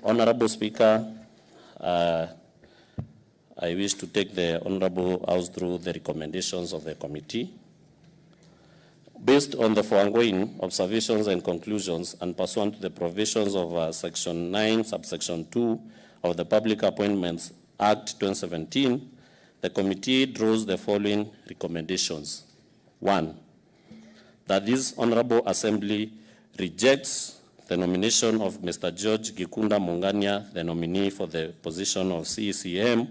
Honorable Speaker, I wish to take the Honorable House through the recommendations of the committee. Based on the foregoing observations and conclusions and pursuant to the provisions of Section 9, subsection 2 of the Public Appointments Act 2017, the committee draws the following recommendations. 1, that this Honorable Assembly rejects the nomination of Mr. George Gikunda Mungania, the nominee for the position of CECM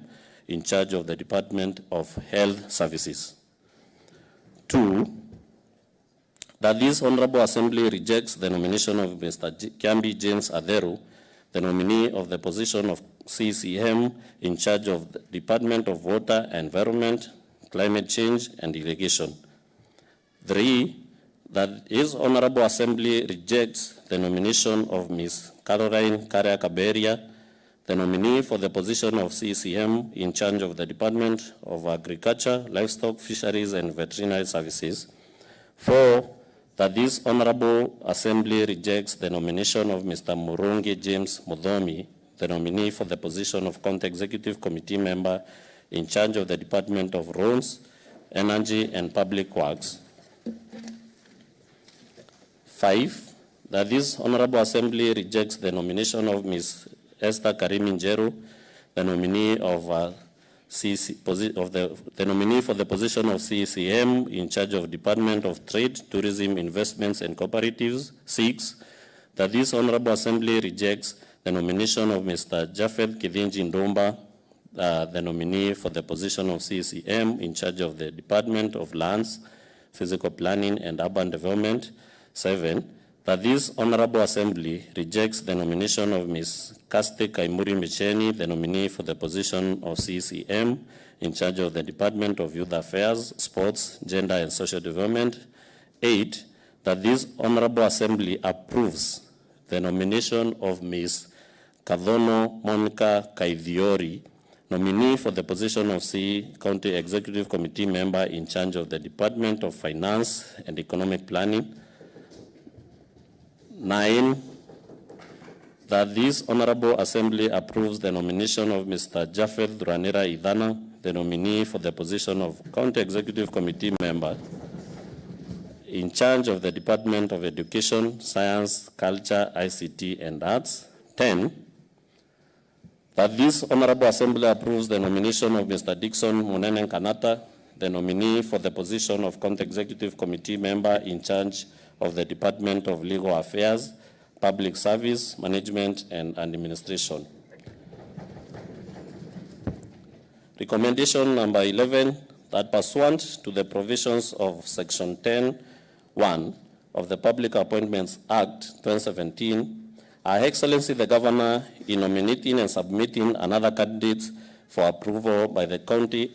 in charge of the Department of Health Services. 2, that this Honorable Assembly rejects the nomination of Mr. Kiambi James Atheru, the nominee of the position of CECM in charge of the Department of Water, Environment, Climate Change, and Irrigation. 3, that his Honorable Assembly rejects the nomination of Ms. Caroline Kalia Kaaberia, the nominee for the position of CECM in charge of the Department of Agriculture, Livestock, Fisheries, and Veterinary Services. 4, that this Honorable Assembly rejects the nomination of Mr. Murungi James, muthomi, the nominee for the position of County Executive Committee member in charge of the Department of Roads, Energy, and Public Works. 5, that this Honorable Assembly rejects the nomination of Ms. Ester Njeru, the nominee of the nominee for the position of CECM in charge of Department of Trade, Tourism, Investments, and Cooperatives. 6, that this Honorable Assembly rejects the nomination of Mr. Japhet ndumba, the nominee for the position of CECM in charge of the Department of Lands, Physical Planning, and Urban Development. 7, that this Honorable Assembly rejects the nomination of Ms. Casty kaimuri micheni, the nominee for the position of CECM in charge of the Department of Youth Affairs, Sports, Gender, and Social Development. 8, that this Honorable Assembly approves the nomination of Ms. Kadhono Monica Kaithiori, nominee for the position of County Executive Committee member in charge of the Department of Finance and Economic Planning. 9, that this Honorable Assembly approves the nomination of Mr. Japhet the nominee for the position of County Executive Committee member in charge of the Department of Education, Science, Culture, ICT, and Arts. 10, that this Honorable Assembly approves the nomination of Mr. Dixon Munene Kanata, the nominee for the position of County Executive Committee member in charge of the Department of Legal Affairs, Public Service, Management, and Administration. Recommendation number 11, that pursuant to the provisions of Section 10(1) of the Public Appointments Act 2017, Her Excellency the Governor, in nominating and submitting another candidate for approval by the County